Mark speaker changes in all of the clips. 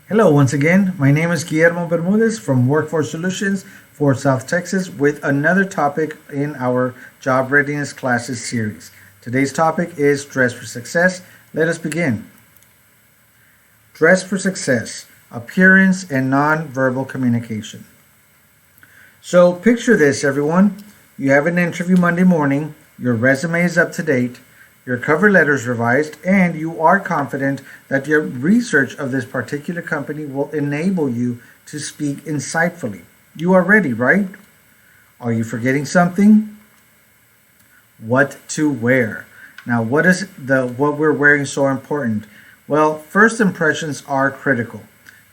Speaker 1: Hello, once again. My name is Guillermo Bermudez from Workforce Solutions for South Texas with another topic in our Job Readiness Classes series. Today's topic is Dress for Success. Let us begin. Dress for Success, Appearance and Nonverbal Communication. So picture this, everyone. You have an interview Monday morning, your resume is up to date, your cover letter is revised, and you are confident that your research of this particular company will enable you to speak insightfully. You are ready, right? Are you forgetting something? What to wear. Now, what we're wearing so important? Well, first impressions are critical.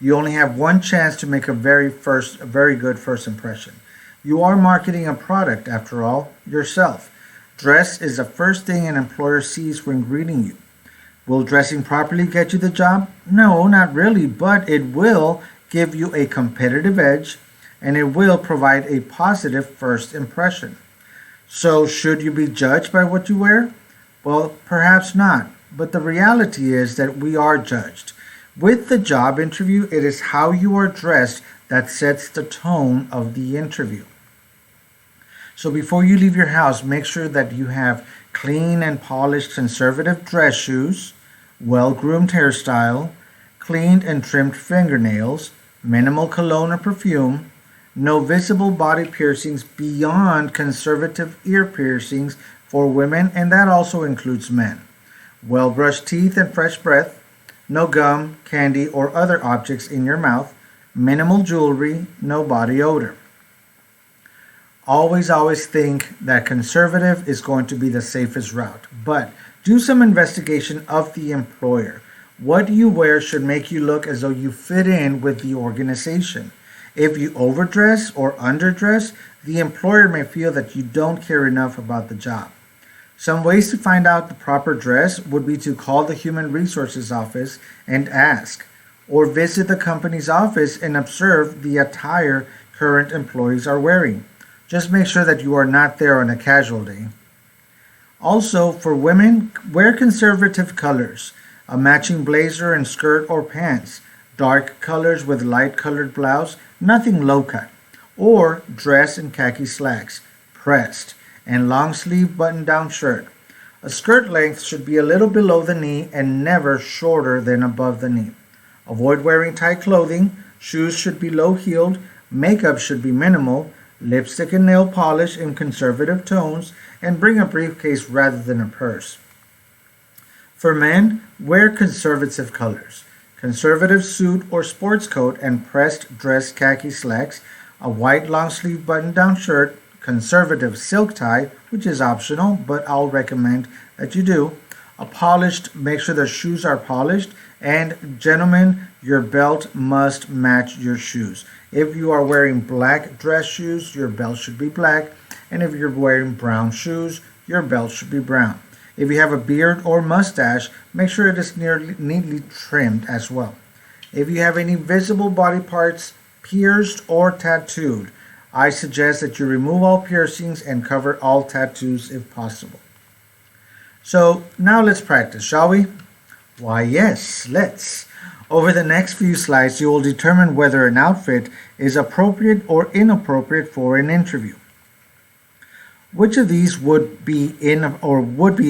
Speaker 1: You only have one chance to make a very good first impression. You are marketing a product, after all, yourself. Dress is the first thing an employer sees when greeting you. Will dressing properly get you the job? No, not really, but it will give you a competitive edge and it will provide a positive first impression. So, should you be judged by what you wear? Well, perhaps not, but the reality is that we are judged. With the job interview, it is how you are dressed that sets the tone of the interview. So before you leave your house, make sure that you have clean and polished conservative dress shoes, well-groomed hairstyle, cleaned and trimmed fingernails, minimal cologne or perfume, no visible body piercings beyond conservative ear piercings for women, and that also includes men, well-brushed teeth and fresh breath, no gum, candy, or other objects in your mouth, minimal jewelry, no body odor. Always think that conservative is going to be the safest route, but do some investigation of the employer. What you wear should make you look as though you fit in with the organization. If you overdress or underdress, the employer may feel that you don't care enough about the job. Some ways to find out the proper dress would be to call the Human Resources office and ask, or visit the company's office and observe the attire current employees are wearing. Just make sure that you are not there on a casual day. Also, for women, wear conservative colors, a matching blazer and skirt or pants, dark colors with light colored blouse, nothing low cut, or dress in khaki slacks, pressed, and long sleeve button down shirt. A skirt length should be a little below the knee and never shorter than above the knee. Avoid wearing tight clothing, shoes should be low heeled, makeup should be minimal, lipstick and nail polish in conservative tones, and bring a briefcase rather than a purse. For men, wear conservative colors, conservative suit or sports coat and pressed dress khaki slacks, a white long sleeve button down shirt, conservative silk tie, which is optional, but I'll recommend that you do, make sure their shoes are polished, and gentlemen, your belt must match your shoes. If you are wearing black dress shoes, your belt should be black, and if you're wearing brown shoes, your belt should be brown. If you have a beard or mustache, make sure it is neatly trimmed as well. If you have any visible body parts pierced or tattooed, I suggest that you remove all piercings and cover all tattoos if possible. So now let's practice, shall we? Why, yes, let's. Over the next few slides, you will determine whether an outfit is appropriate or inappropriate for an interview. Which of these would be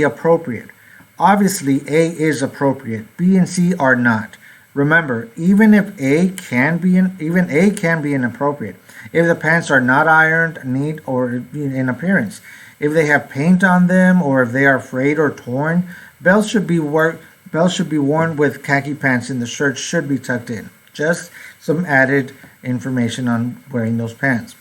Speaker 1: appropriate? Obviously, A is appropriate. B and C are not. Remember, even A can be inappropriate. If the pants are not ironed, neat, or in appearance, if they have paint on them, or if they are frayed or torn, belts should be worn with khaki pants and the shirt should be tucked in. Just some added information on wearing those pants.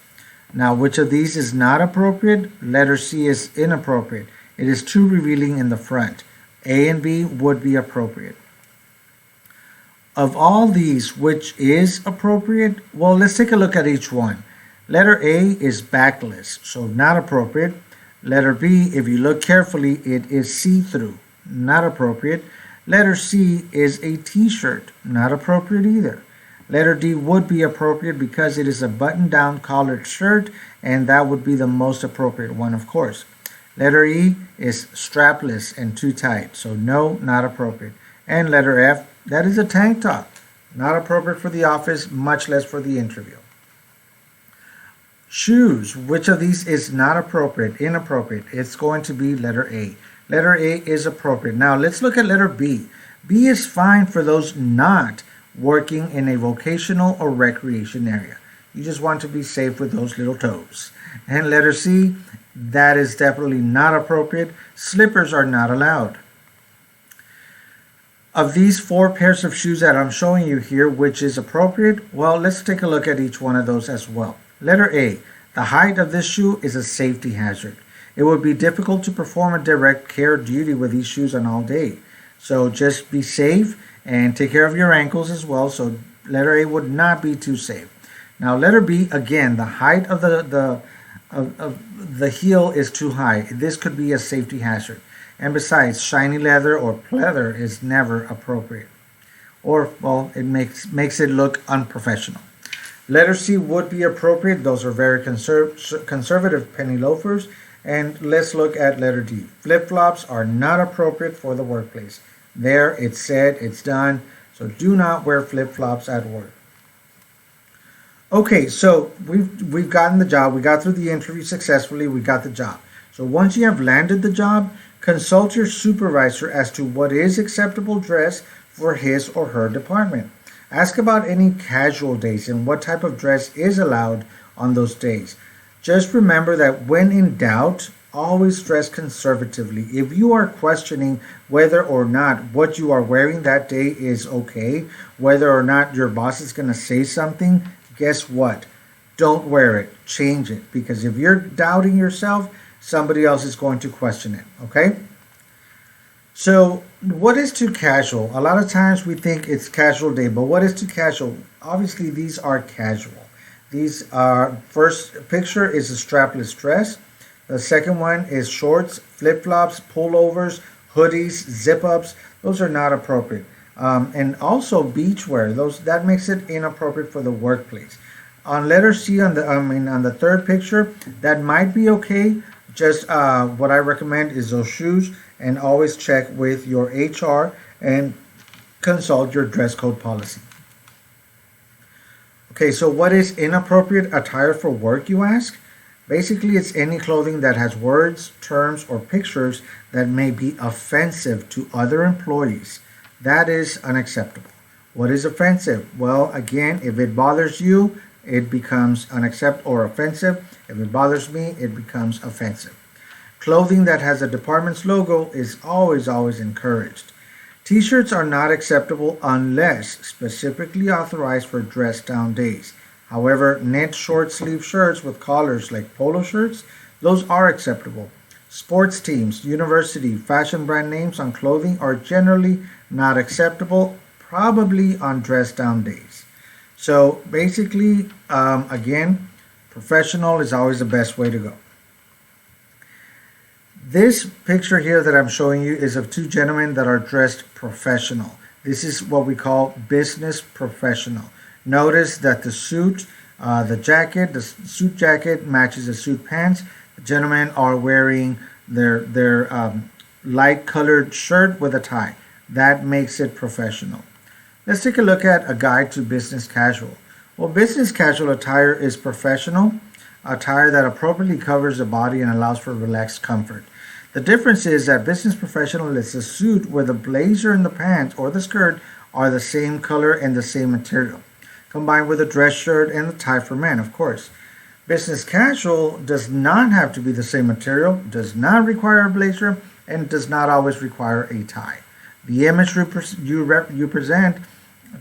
Speaker 1: Now, which of these is not appropriate? Letter C is inappropriate. It is too revealing in the front. A and B would be appropriate. Of all these, which is appropriate? Well, let's take a look at each one. Letter A is backless, so not appropriate. Letter B, if you look carefully, it is see-through, not appropriate. Letter C is a t-shirt, not appropriate either. Letter D would be appropriate because it is a button-down collared shirt, and that would be the most appropriate one, of course. Letter E is strapless and too tight, so no, not appropriate. And letter F, that is a tank top. Not appropriate for the office, much less for the interview. Shoes. Which of these is not appropriate? Inappropriate. It's going to be letter A. Letter A is appropriate. Now let's look at letter B. B is fine for those not working in a vocational or recreation area. You just want to be safe with those little toes. And letter C, that is definitely not appropriate. Slippers are not allowed. Of these 4 pairs of shoes that I'm showing you here, which is appropriate? Well, let's take a look at each one of those as well. Letter A, the height of this shoe is a safety hazard. It would be difficult to perform a direct care duty with these shoes on all day. So just be safe and take care of your ankles as well. So letter A would not be too safe. Now letter B, again, the height of the heel is too high. This could be a safety hazard. And besides, shiny leather or pleather is never appropriate. Or, well, it makes it look unprofessional. Letter C would be appropriate. Those are very conservative penny loafers. And let's look at letter D. Flip-flops are not appropriate for the workplace. There, it's said, it's done. So do not wear flip-flops at work. Okay, so we've gotten the job. We got through the interview successfully. We got the job. So once you have landed the job, consult your supervisor as to what is acceptable dress for his or her department. Ask about any casual days and what type of dress is allowed on those days. Just remember that when in doubt, always dress conservatively. If you are questioning whether or not what you are wearing that day is okay, whether or not your boss is going to say something, guess what? Don't wear it. Change it. Because if you're doubting yourself, somebody else is going to question it. Okay? So, what is too casual? A lot of times we think it's casual day, but what is too casual? Obviously, these are casual. These are, first picture is a strapless dress. The second one is shorts, flip-flops, pullovers, hoodies, zip-ups. Those are not appropriate. And also beachwear. That makes it inappropriate for the workplace. On letter C, on the third picture, that might be okay. Just what I recommend is those shoes, and always check with your HR and consult your dress code policy. Okay, so what is inappropriate attire for work, you ask? Basically, it's any clothing that has words, terms, or pictures that may be offensive to other employees. That is unacceptable. What is offensive? Well, again, if it bothers you, it becomes unacceptable or offensive. If it bothers me, it becomes offensive. Clothing that has a department's logo is always encouraged. T-shirts are not acceptable unless specifically authorized for dress-down days. However, knit short sleeve shirts with collars like polo shirts, those are acceptable. Sports teams, university, fashion brand names on clothing are generally not acceptable, probably on dress-down days. So basically, again, professional is always the best way to go. This picture here that I'm showing you is of 2 gentlemen that are dressed professional. This is what we call business professional. Notice that the suit, the suit jacket matches the suit pants. The gentlemen are wearing their light colored shirt with a tie. That makes it professional. Let's take a look at a guide to business casual. Well, business casual attire is professional attire that appropriately covers the body and allows for relaxed comfort. The difference is that business professional is a suit where the blazer and the pants or the skirt are the same color and the same material, combined with a dress shirt and the tie for men, of course. Business casual does not have to be the same material, does not require a blazer, and does not always require a tie. The image you present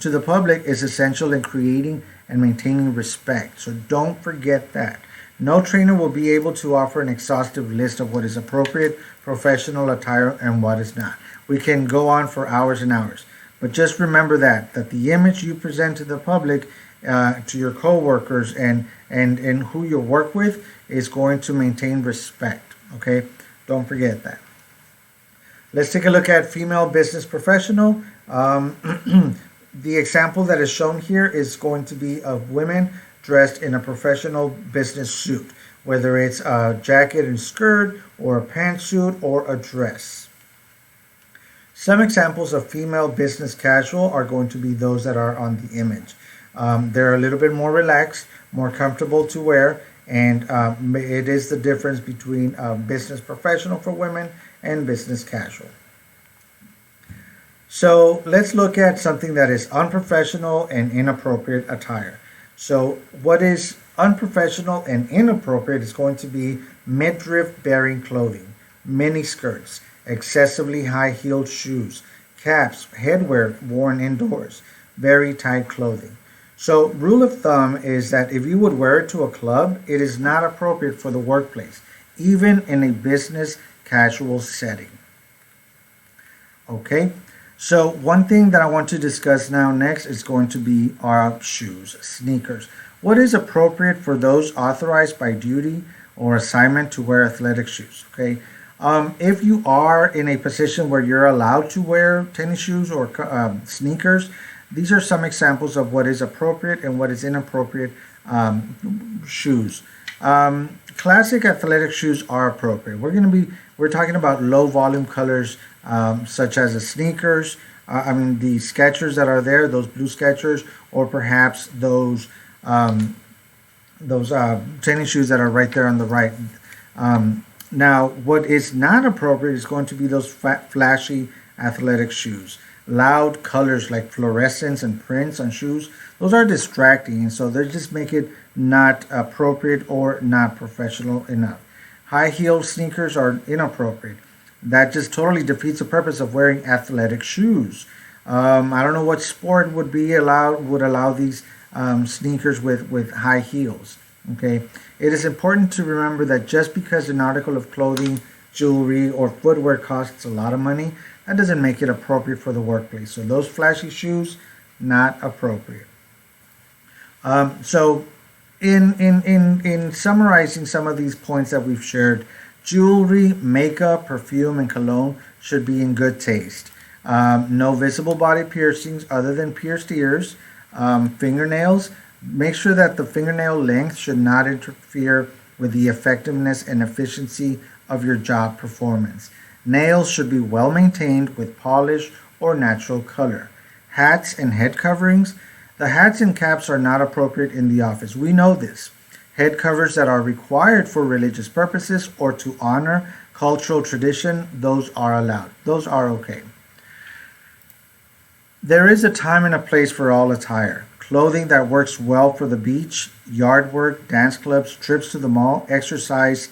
Speaker 1: to the public is essential in creating and maintaining respect, so don't forget that. No trainer will be able to offer an exhaustive list of what is appropriate professional attire and what is not. We can go on for hours and hours, but just remember that the image you present to the public, to your coworkers and who you work with is going to maintain respect. Okay, don't forget that. Let's take a look at female business professional. The example that is shown here is going to be of women dressed in a professional business suit, whether it's a jacket and skirt or a pantsuit or a dress. Some examples of female business casual are going to be those that are on the image. They're a little bit more relaxed, more comfortable to wear, and it is the difference between business professional for women and business casual. So let's look at something that is unprofessional and inappropriate attire. So what is unprofessional and inappropriate is going to be midriff bearing clothing, mini skirts, excessively high heeled shoes, caps, headwear worn indoors, very tight clothing. So rule of thumb is that if you would wear it to a club, it is not appropriate for the workplace, even in a business casual setting. Okay? So one thing that I want to discuss now next is going to be our shoes, sneakers. What is appropriate for those authorized by duty or assignment to wear athletic shoes? Okay. If you are in a position where you're allowed to wear tennis shoes or sneakers, these are some examples of what is appropriate and what is inappropriate shoes. Classic athletic shoes are appropriate. We're talking about low volume colors such as the sneakers. The Skechers that are there, those blue Skechers, or perhaps those tennis shoes that are right there on the right. Now, what is not appropriate is going to be those flashy athletic shoes. Loud colors like fluorescence and prints on shoes, those are distracting, and so they just make it not appropriate or not professional enough. High heel sneakers are inappropriate. That just totally defeats the purpose of wearing athletic shoes. I don't know what sport would allow these sneakers with high heels. Okay, it is important to remember that just because an article of clothing, jewelry, or footwear costs a lot of money, that doesn't make it appropriate for the workplace. So those flashy shoes, not appropriate. So in summarizing some of these points that we've shared, jewelry, makeup, perfume, and cologne should be in good taste. No visible body piercings other than pierced ears. Fingernails, make sure that the fingernail length should not interfere with the effectiveness and efficiency of your job performance. Nails should be well maintained with polish or natural color. Hats and head coverings. The hats and caps are not appropriate in the office. We know this. Head covers that are required for religious purposes or to honor cultural tradition, those are allowed. Those are okay. There is a time and a place for all attire. Clothing that works well for the beach, yard work, dance clubs, trips to the mall, exercise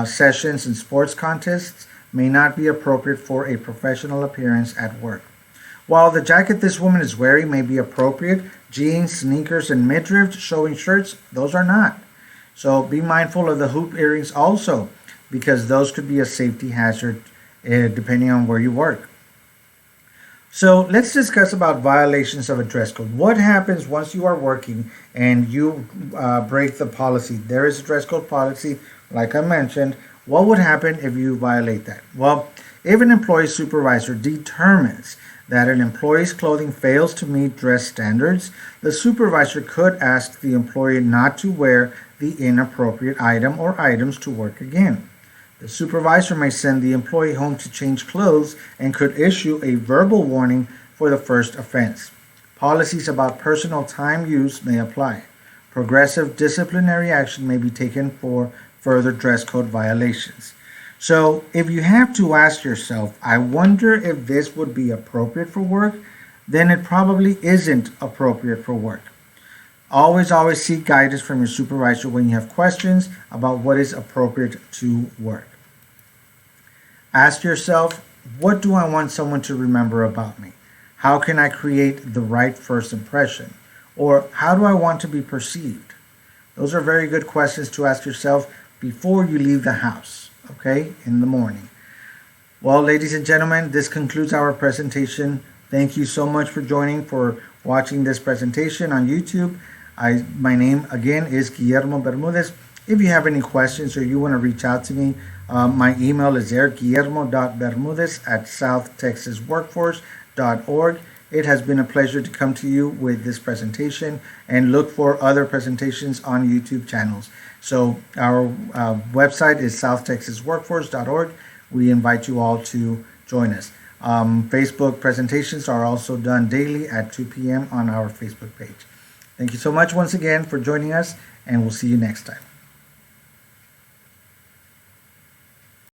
Speaker 1: sessions, and sports contests may not be appropriate for a professional appearance at work. While the jacket this woman is wearing may be appropriate, jeans, sneakers, and midriff showing shirts, those are not. So be mindful of the hoop earrings also, because those could be a safety hazard depending on where you work. So let's discuss about violations of a dress code. What happens once you are working and you break the policy? There is a dress code policy, like I mentioned. What would happen if you violate that? Well, if an employee supervisor determines that an employee's clothing fails to meet dress standards, the supervisor could ask the employee not to wear the inappropriate item or items to work again. The supervisor may send the employee home to change clothes and could issue a verbal warning for the first offense. Policies about personal time use may apply. Progressive disciplinary action may be taken for further dress code violations. So if you have to ask yourself, I wonder if this would be appropriate for work, then it probably isn't appropriate for work. Always seek guidance from your supervisor when you have questions about what is appropriate to work. Ask yourself, what do I want someone to remember about me? How can I create the right first impression? Or how do I want to be perceived? Those are very good questions to ask yourself before you leave the house, okay, in the morning. Well, ladies and gentlemen, this concludes our presentation. Thank you so much for watching this presentation on YouTube. My name again is Guillermo Bermudez. If you have any questions or you want to reach out to me, my email is there, guillermo.bermudez@southtexasworkforce.org. It has been a pleasure to come to you with this presentation, and look for other presentations on YouTube channels. So our website is southtexasworkforce.org. We invite you all to join us. Facebook presentations are also done daily at 2 p.m. on our Facebook page. Thank you so much once again for joining us, and we'll see you next time.